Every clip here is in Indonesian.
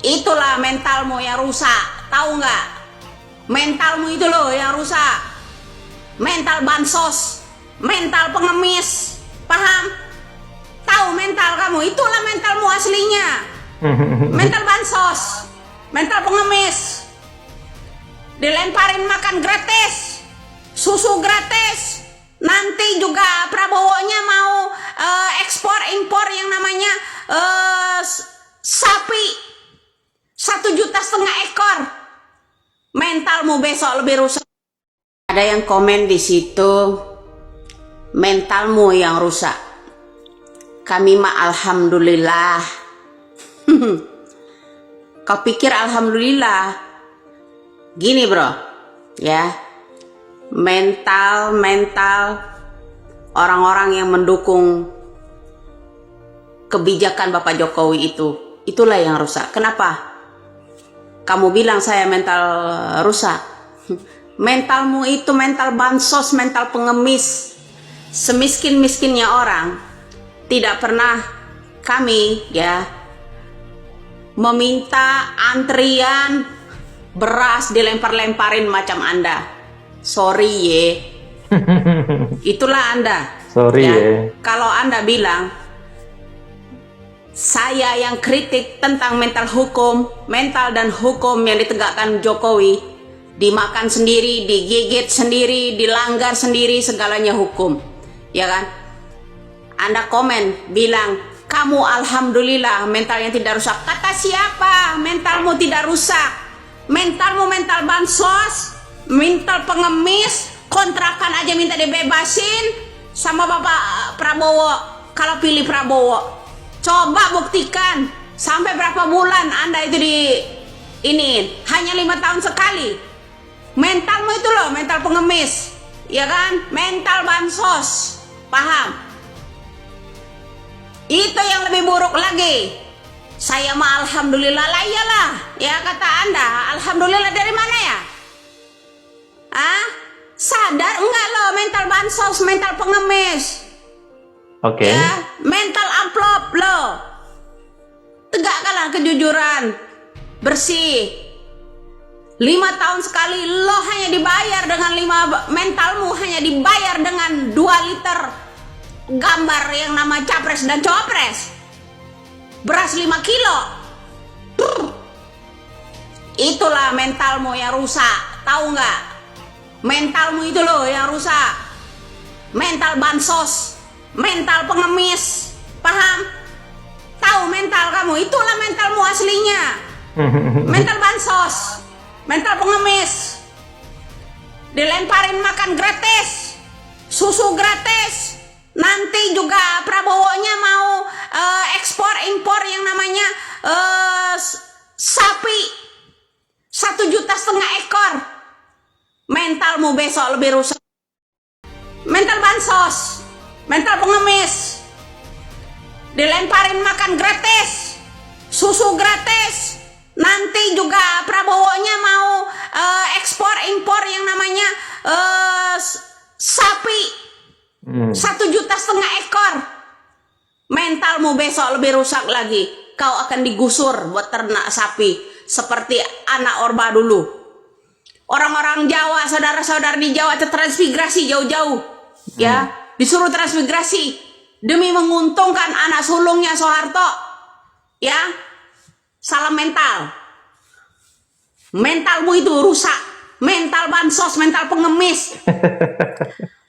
Itulah mentalmu yang rusak, tahu nggak? Mentalmu itu loh yang rusak. Mental bansos, mental pengemis, paham? Tahu mental kamu, itulah mentalmu aslinya. Mental bansos, mental pengemis, dilemparin makan gratis, susu gratis. Nanti juga Prabowo-nya mau ekspor impor yang namanya sapi 1,5 juta ekor. Mentalmu besok lebih rusak. Ada yang komen di situ, mentalmu yang rusak. Kami mah alhamdulillah. Kau pikir alhamdulillah? Gini bro, ya, mental orang-orang yang mendukung kebijakan Bapak Jokowi itulah yang rusak. Kenapa? Kamu bilang saya mental rusak. Mentalmu itu mental bansos, mental pengemis. Semiskin-miskinnya orang. Tidak pernah kami ya meminta antrian beras dilempar-lemparin macam Anda. Sorry ye. Itulah Anda. Sorry ya. ya. Kalau Anda bilang saya yang kritik tentang mental dan hukum yang ditegakkan Jokowi, dimakan sendiri, digigit sendiri, dilanggar sendiri, segalanya hukum, ya kan? Anda komen bilang kamu alhamdulillah mentalnya tidak rusak. Kata siapa mentalmu tidak rusak? Mentalmu mental bansos, mental pengemis, kontrakan aja minta dibebasin sama Bapak Prabowo. Kalau pilih Prabowo, coba buktikan sampai berapa bulan Anda itu hanya 5 tahun sekali. Mentalmu itu loh mental pengemis, ya kan? Mental bansos, paham? Itu yang lebih buruk lagi. Saya mah alhamdulillah lah, iyalah. Ya kata Anda, alhamdulillah dari mana ya? Sadar enggak lo mental bansos, mental pengemis? Oke. Ya, mental amplop lo. Tegakkanlah kejujuran, bersih. 5 tahun sekali lo hanya dibayar dengan mentalmu hanya dibayar dengan 2 liter gambar yang nama capres dan cawapres. Beras 5 kilo. Itulah mentalmu yang rusak, tahu nggak? Mentalmu itu loh yang rusak. Mental bansos, mental pengemis, paham? Tahu mental kamu, itulah mentalmu aslinya. Mental bansos, mental pengemis, dilemparin makan gratis, susu gratis. Nanti juga Prabowo-nya mau ekspor impor yang namanya sapi 1,5 juta ekor. Mentalmu besok lebih rusak. Mental bansos, mental pengemis, dilemparin makan gratis, susu gratis. Nanti juga Prabowo-nya mau ekspor impor yang namanya sapi 1,5 juta ekor. Mentalmu besok lebih rusak lagi. Kau akan digusur buat ternak sapi seperti anak Orba dulu. Orang-orang Jawa, saudara-saudara di Jawa transmigrasi jauh-jauh, ya, disuruh transmigrasi demi menguntungkan anak sulungnya Soeharto, ya. Salam mental. Mentalmu itu rusak. Mental bansos, mental pengemis.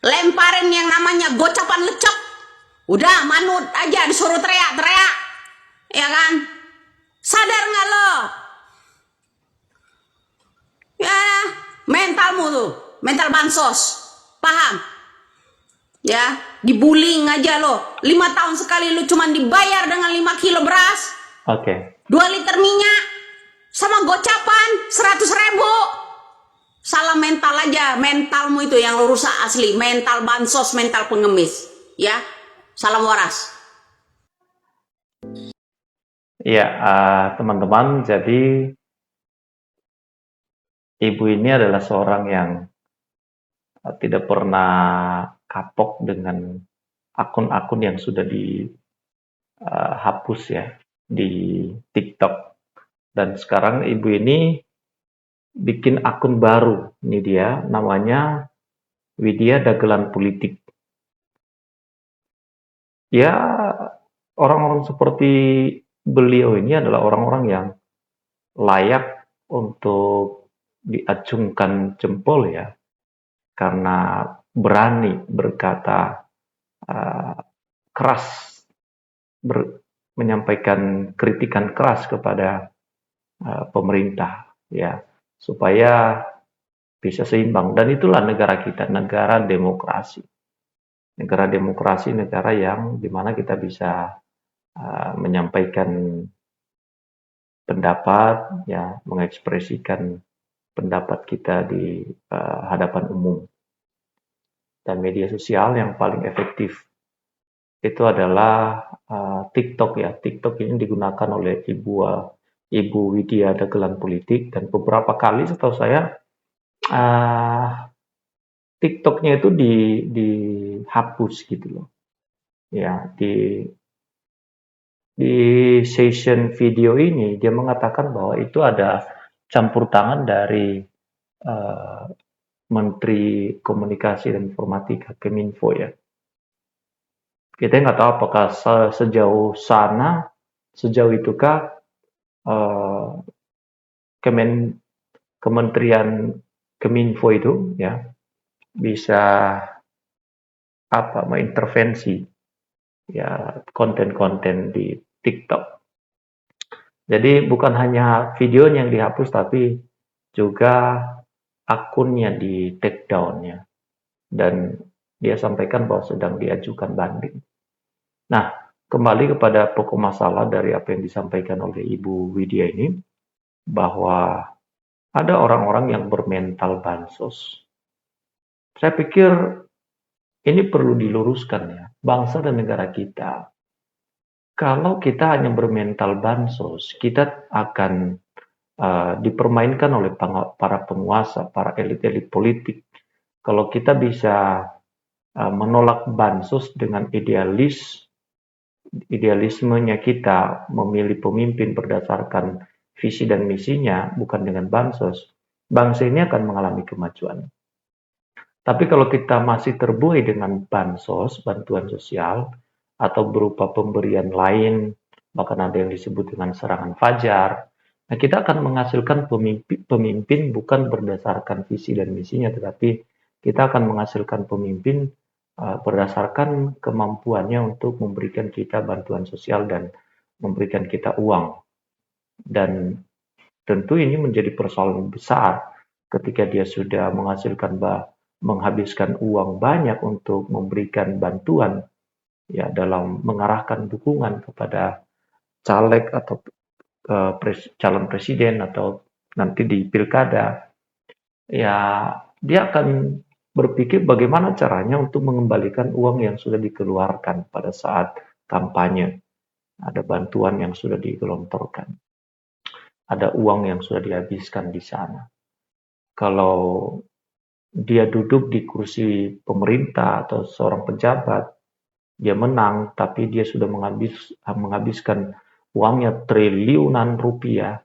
Lemparin yang namanya gocapan lecek. Udah manut aja disuruh teriak-teriak, ya kan? Sadar nggak lo? Ya, mentalmu tuh, mental bansos, paham? Ya, dibullying aja lo. 5 tahun sekali lo cuman dibayar dengan 5 kilo beras. Oke. 2 liter minyak sama gocapan 100.000. Salah mental aja, mentalmu itu yang lo rusak asli. Mental bansos, mental pengemis, ya. Salam waras. Ya, teman-teman, jadi ibu ini adalah seorang yang tidak pernah kapok dengan akun-akun yang sudah dihapus ya di TikTok. Dan sekarang ibu ini bikin akun baru. Ini dia, namanya Widya Dagelan Politik. Ya, orang-orang seperti beliau ini adalah orang-orang yang layak untuk diacungkan jempol ya, karena berani berkata uh, keras, menyampaikan kritikan keras kepada pemerintah ya, supaya bisa seimbang. Dan itulah negara kita, negara demokrasi. Negara demokrasi, negara yang dimana kita bisa menyampaikan pendapat, ya, mengekspresikan pendapat kita di hadapan umum. Dan media sosial yang paling efektif itu adalah TikTok ya. TikTok ini digunakan oleh Ibu Widya Dagelan Politik, dan beberapa kali setahu saya TikToknya itu dihapus gitu loh. Ya, di session video ini dia mengatakan bahwa itu ada campur tangan dari Menteri Komunikasi dan Informatika Keminfo ya. Kita nggak tahu apakah sejauh itukah Kementerian Keminfo itu ya bisa mengintervensi ya konten-konten di TikTok. Jadi bukan hanya videonya yang dihapus, tapi juga akunnya di take down ya. Dan dia sampaikan bahwa sedang diajukan banding. Nah, kembali kepada pokok masalah dari apa yang disampaikan oleh Ibu Widya ini, bahwa ada orang-orang yang bermental bansos. Saya pikir ini perlu diluruskan ya, bangsa dan negara kita. Kalau kita hanya bermental bansos, kita akan dipermainkan oleh para penguasa, para elit-elit politik. Kalau kita bisa menolak bansos dengan idealismenya kita memilih pemimpin berdasarkan visi dan misinya, bukan dengan bansos, bangsa ini akan mengalami kemajuan. Tapi kalau kita masih terbuai dengan bansos, bantuan sosial, atau berupa pemberian lain, bahkan ada yang disebut dengan serangan fajar, nah kita akan menghasilkan pemimpin bukan berdasarkan visi dan misinya, tetapi kita akan menghasilkan pemimpin berdasarkan kemampuannya untuk memberikan kita bantuan sosial dan memberikan kita uang. Dan tentu ini menjadi persoalan besar ketika dia sudah menghabiskan uang banyak untuk memberikan bantuan ya, dalam mengarahkan dukungan kepada caleg atau calon presiden atau nanti di pilkada, ya dia akan berpikir bagaimana caranya untuk mengembalikan uang yang sudah dikeluarkan pada saat kampanye. Ada bantuan yang sudah digelontorkan, ada uang yang sudah dihabiskan di sana. Kalau dia duduk di kursi pemerintah atau seorang pejabat, dia menang, tapi dia sudah menghabiskan uangnya triliunan rupiah.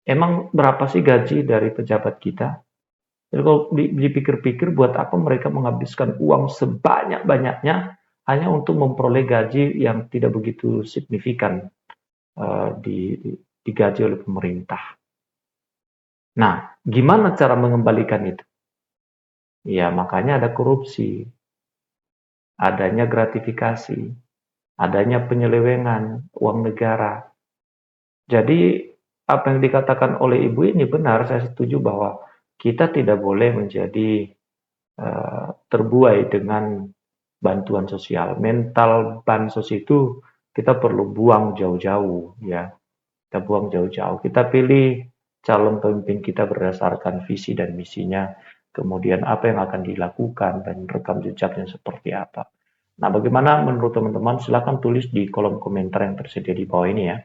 Emang berapa sih gaji dari pejabat kita? Jadi kalau dipikir-pikir, buat apa mereka menghabiskan uang sebanyak-banyaknya hanya untuk memperoleh gaji yang tidak begitu signifikan digaji oleh pemerintah. Nah, gimana cara mengembalikan itu? Ya, makanya ada korupsi, adanya gratifikasi, adanya penyelewengan uang negara. Jadi apa yang dikatakan oleh ibu ini benar, saya setuju bahwa kita tidak boleh menjadi terbuai dengan bantuan sosial. Mental bansos itu kita perlu buang jauh-jauh ya. Kita buang jauh-jauh. Kita pilih calon pemimpin kita berdasarkan visi dan misinya, kemudian apa yang akan dilakukan dan rekam jejaknya seperti apa. Nah, bagaimana menurut teman-teman? Silakan tulis di kolom komentar yang tersedia di bawah ini ya.